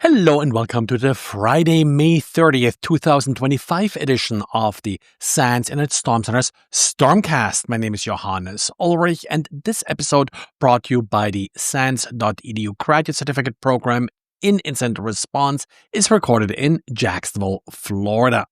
Hello and welcome to the Friday, May 30th, 2025 edition of the SANS Internet Storm Center's Stormcast. My name is Johannes Ulrich, and this episode brought to you by the SANS.edu Graduate Certificate Program in Incident Response is recorded in Jacksonville, Florida.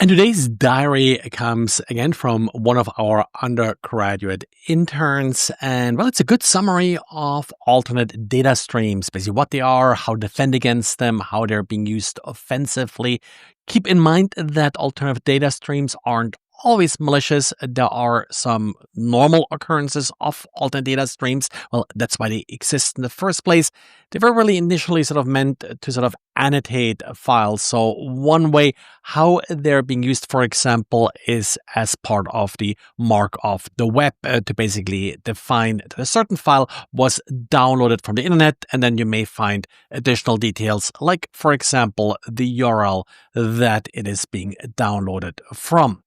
And today's diary comes again from one of our undergraduate interns. And well, it's a good summary of alternate data streams, basically what they are, how to defend against them, how they're being used offensively. Keep in mind that alternative data streams aren't always malicious. There are some normal occurrences of alternate data streams. Well, that's why they exist in the first place. They were really initially sort of meant to sort of annotate files. So one way how they're being used, for example, is as part of the mark of the web to basically define that a certain file was downloaded from the internet, and then you may find additional details like, for example, the URL that it is being downloaded from.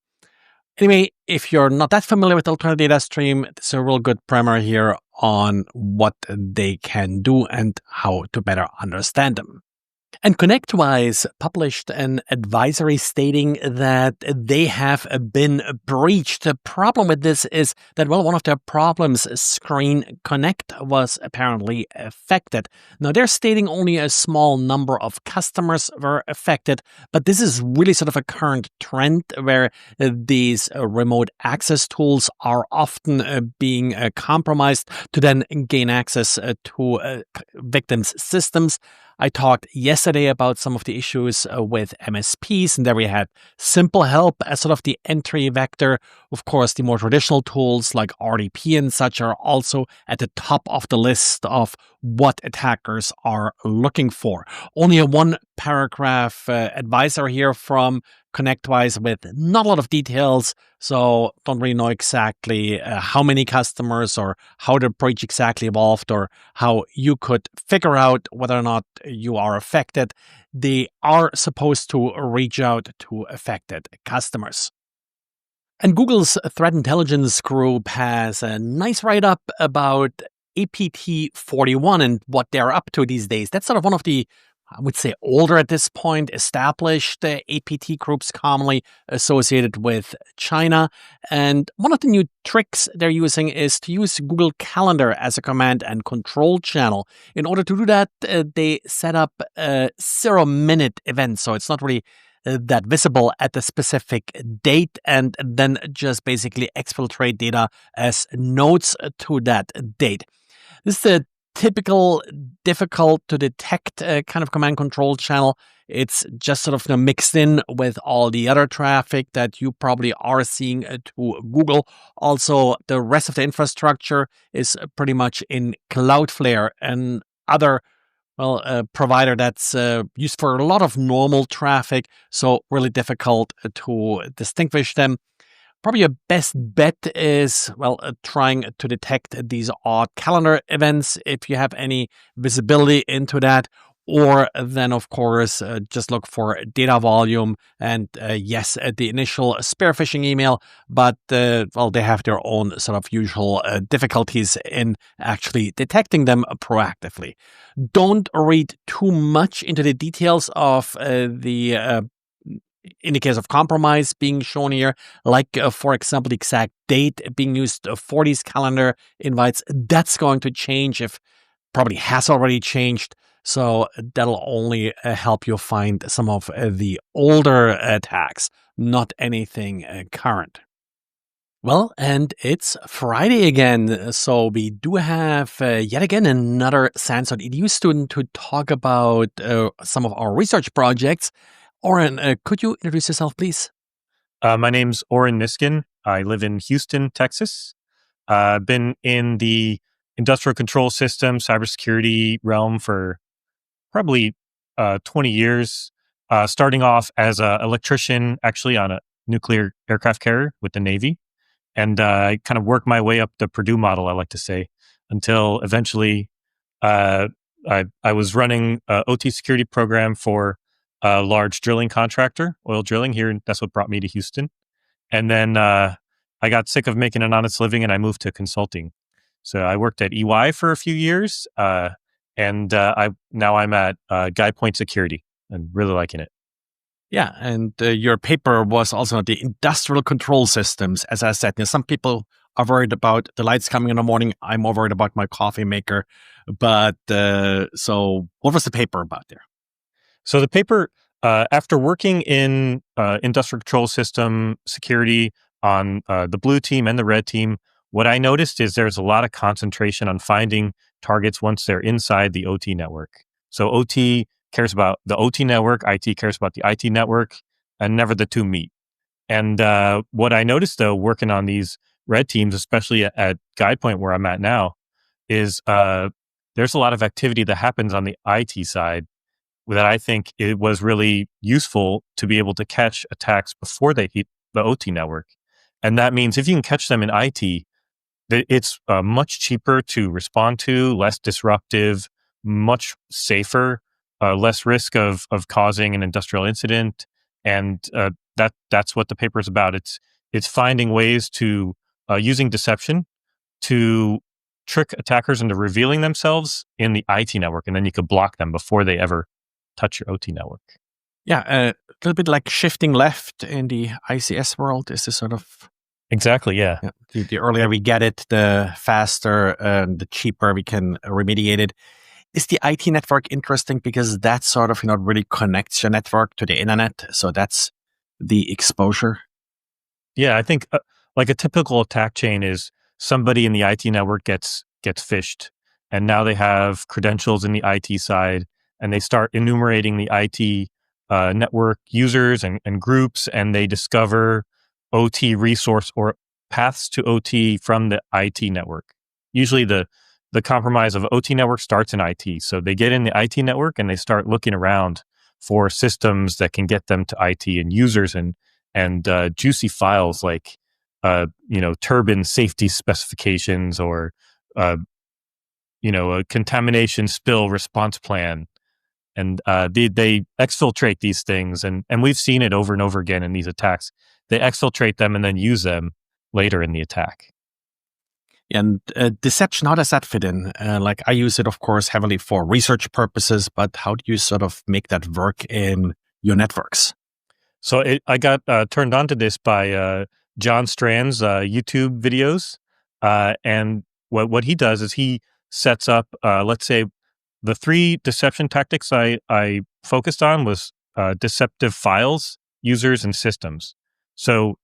Anyway, if you're not that familiar with alternative data stream, it's a real good primer here on what they can do and how to better understand them. And Connectwise published an advisory stating that they have been breached. The problem with this is that, well, one of their problems, ScreenConnect, was apparently affected. Now, they're stating only a small number of customers were affected, but this is really sort of a current trend where these remote access tools are often being compromised to then gain access to victims' systems. I talked yesterday about some of the issues with MSPs, and there we had Simple Help as sort of the entry vector. Of course, the more traditional tools like RDP and such are also at the top of the list of what attackers are looking for. Only a one-paragraph advisor here from Connectwise with not a lot of details, so don't really know exactly how many customers or how the breach exactly evolved or how you could figure out whether or not you are affected. They are supposed to reach out to affected customers. And Google's threat intelligence group has a nice write-up about APT41 and what they're up to these days. That's sort of one of the, I would say, older at this point, established APT groups commonly associated with China. And one of the new tricks they're using is to use Google Calendar as a command and control channel. In order to do that, they set up a 0-minute event. So it's not really that visible at the specific date, and then just basically exfiltrate data as nodes to that date. This is a typical, difficult to detect kind of command control channel. It's just sort of mixed in with all the other traffic that you probably are seeing to Google. Also, the rest of the infrastructure is pretty much in Cloudflare and other provider that's used for a lot of normal traffic. So really difficult to distinguish them. Probably your best bet is, trying to detect these odd calendar events if you have any visibility into that. Or then, of course, just look for data volume and yes, the initial spear phishing email, but they have their own sort of usual difficulties in actually detecting them proactively. Don't read too much into the details of the indicators of compromise being shown here, like, for example, the exact date being used for these calendar invites. That's going to change, if probably has already changed. So that'll only help you find some of the older attacks, not anything current. Well, and it's Friday again, so we do have yet again another SANS.edu student to talk about some of our research projects. Oren, could you introduce yourself, please? My name's Oren Niskin. I live in Houston, Texas. I've been in the industrial control system, cybersecurity realm for probably 20 years, starting off as an electrician, actually on a nuclear aircraft carrier with the Navy. And I kind of worked my way up the Purdue model, I like to say, until eventually I was running an OT security program for a large drilling contractor, oil drilling here. And that's what brought me to Houston. And then I got sick of making an honest living and I moved to consulting. So I worked at EY for a few years. and I'm at GuidePoint Security and really liking it. Yeah, and your paper was also on the industrial control systems. As I said, some people are worried about the lights coming in the morning. I'm more worried about my coffee maker. But so what was the paper about there? So the paper, after working in industrial control system security on the blue team and the red team, what I noticed is there's a lot of concentration on finding targets once they're inside the OT network. So OT cares about the OT network, IT cares about the IT network, and never the two meet. And what I noticed, though, working on these red teams, especially at GuidePoint where I'm at now, is there's a lot of activity that happens on the IT side that I think it was really useful to be able to catch attacks before they hit the OT network. And that means if you can catch them in IT, it's much cheaper to respond to, less disruptive, much safer, less risk of causing an industrial incident. And that's what the paper is about. It's finding ways to using deception to trick attackers into revealing themselves in the IT network, and then you could block them before they ever touch your OT network. Yeah, a little bit like shifting left in the ICS world. Is this sort of Exactly, yeah. the earlier we get it, the faster, the cheaper we can remediate it. Is the IT network interesting because that sort of really connects your network to the internet? So that's the exposure. Yeah, I think like a typical attack chain is somebody in the IT network gets phished, and now they have credentials in the IT side, and they start enumerating the IT network users and groups, and they discover OT resource or paths to OT from the IT network. Usually, the compromise of OT network starts in IT, so they get in the IT network and they start looking around for systems that can get them to IT and users and juicy files like turbine safety specifications or a contamination spill response plan, and they exfiltrate these things, and we've seen it over and over again in these attacks. They exfiltrate them and then use them later in the attack. And deception, how does that fit in? Like I use it, of course, heavily for research purposes, but how do you sort of make that work in your networks? So I got turned on to this by John Strand's YouTube videos, and what he does is he sets up, let's say, the three deception tactics I focused on was deceptive files, users, and systems. So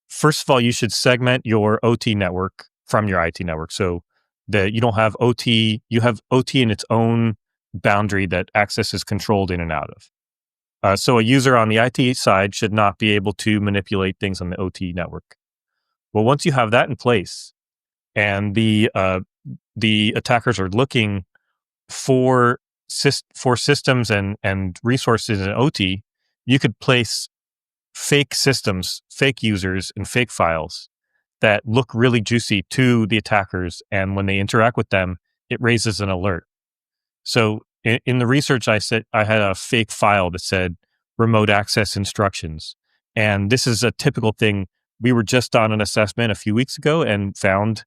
first of all, you should segment your OT network from your IT network, so that you don't have OT. You have OT in its own boundary that access is controlled in and out of. So a user on the IT side should not be able to manipulate things on the OT network. Well, once you have that in place, and the attackers are looking for systems and resources in OT, you could place fake systems, fake users, and fake files that look really juicy to the attackers. And when they interact with them, it raises an alert. So in the research, I had a fake file that said remote access instructions. And this is a typical thing. We were just on an assessment a few weeks ago and found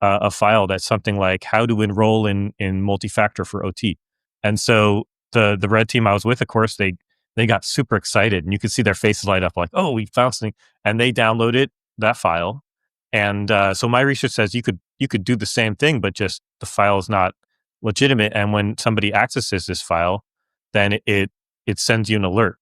a file that's something like how to enroll in multi-factor for OT. And so the red team I was with, of course, they got super excited, and you could see their faces light up like, oh, we found something. And they downloaded that file. And so my research says you could do the same thing, but just the file is not legitimate. And when somebody accesses this file, then it sends you an alert.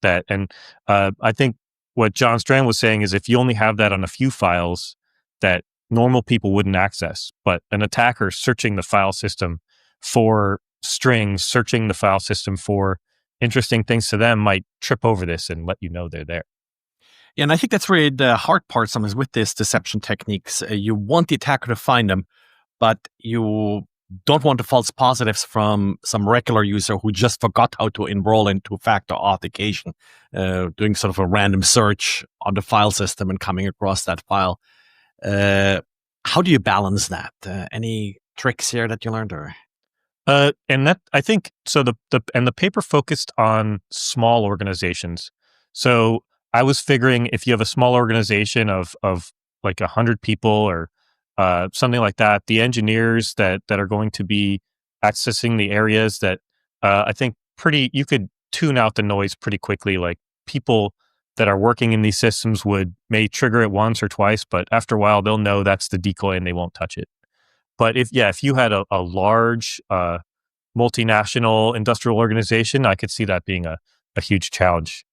I think what John Strand was saying is if you only have that on a few files that normal people wouldn't access, but an attacker searching the file system for strings, searching the file system for interesting things to them might trip over this and let you know they're there. Yeah, and I think that's really the hard part sometimes with these deception techniques. You want the attacker to find them, but you don't want the false positives from some regular user who just forgot how to enroll in two-factor authentication, doing sort of a random search on the file system and coming across that file. How do you balance that? Any tricks here that you learned, or? And that I think so. The paper focused on small organizations. So I was figuring if you have a small organization of like 100 people or something like that, the engineers that are going to be accessing the areas that I think you could tune out the noise pretty quickly. Like people that are working in these systems may trigger it once or twice, but after a while they'll know that's the decoy and they won't touch it. But if you had a large multinational industrial organization, I could see that being a huge challenge.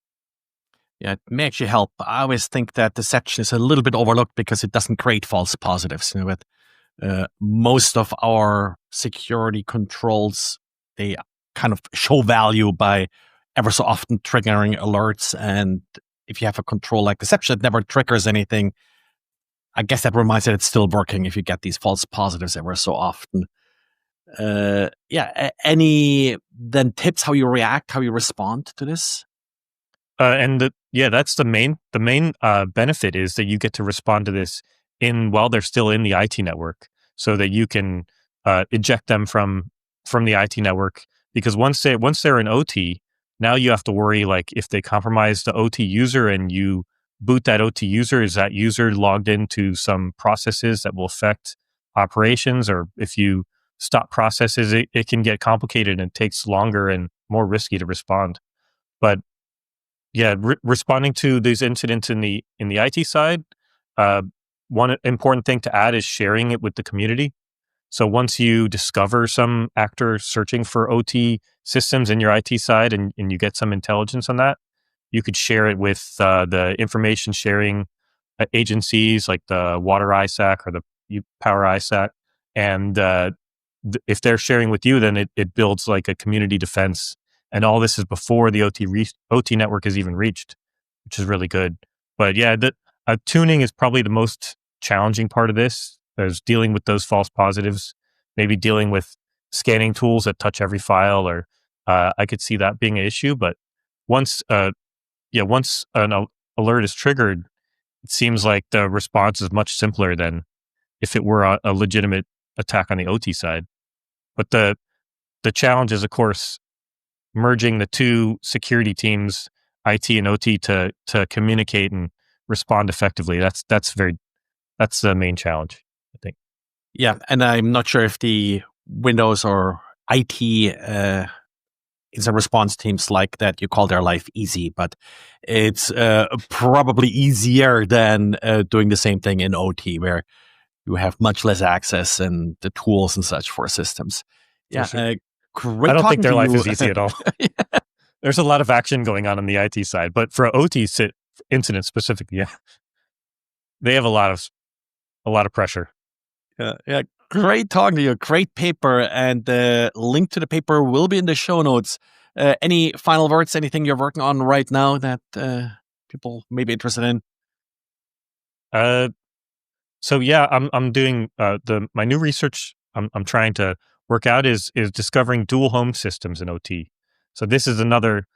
Yeah, it may actually help. I always think that deception is a little bit overlooked because it doesn't create false positives. With most of our security controls, they kind of show value by ever so often triggering alerts. And if you have a control like deception that never triggers anything, I guess that reminds that it's still working if you get these false positives ever so often. Any then tips how you react, how you respond to this? That's the main benefit is that you get to respond to this while they're still in the IT network, so that you can eject them from the IT network. Because once they're in OT, now you have to worry, like, if they compromise the OT user and you boot that OT user, is that user logged into some processes that will affect operations? Or if you stop processes, it can get complicated and takes longer and more risky to respond. But yeah, responding to these incidents in the IT side, one important thing to add is sharing it with the community. So once you discover some actor searching for OT systems in your IT side and you get some intelligence on that, you could share it with the information sharing agencies like the Water ISAC or the Power ISAC. And if they're sharing with you, then it builds like a community defense. And all this is before the OT network is even reached, which is really good. But yeah, tuning is probably the most challenging part of this. There's dealing with those false positives, maybe dealing with scanning tools that touch every file, or I could see that being an issue. But once an alert is triggered, it seems like the response is much simpler than if it were a legitimate attack on the OT side. But the challenge is, of course, merging the two security teams, IT and OT, to communicate and respond effectively. That's the main challenge, I think. Yeah, and I'm not sure if the Windows or IT incident response teams like that you call their life easy, but it's probably easier than doing the same thing in OT, where you have much less access and the tools and such for systems. Yeah, sure. great. I don't think their life you. is easy at all. Yeah. There's a lot of action going on the IT side, but for OT incidents specifically, yeah, they have a lot of pressure. Yeah, great talking to you. Great paper, and the link to the paper will be in the show notes. Any final words? Anything you're working on right now that people may be interested in? So yeah, I'm doing my new research. I'm trying to work out is discovering dual home systems in OT. So this is another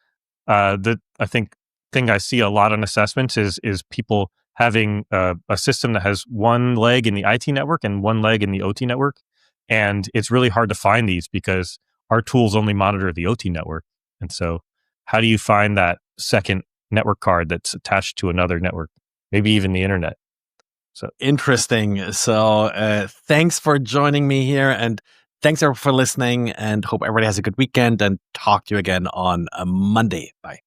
that I think thing I see a lot on assessments is people having a system that has one leg in the IT network and one leg in the OT network, and it's really hard to find these because our tools only monitor the OT network. And so, how do you find that second network card that's attached to another network, maybe even the internet? So interesting. So thanks for joining me here, and thanks everyone for listening, and hope everybody has a good weekend, and talk to you again on a Monday. Bye.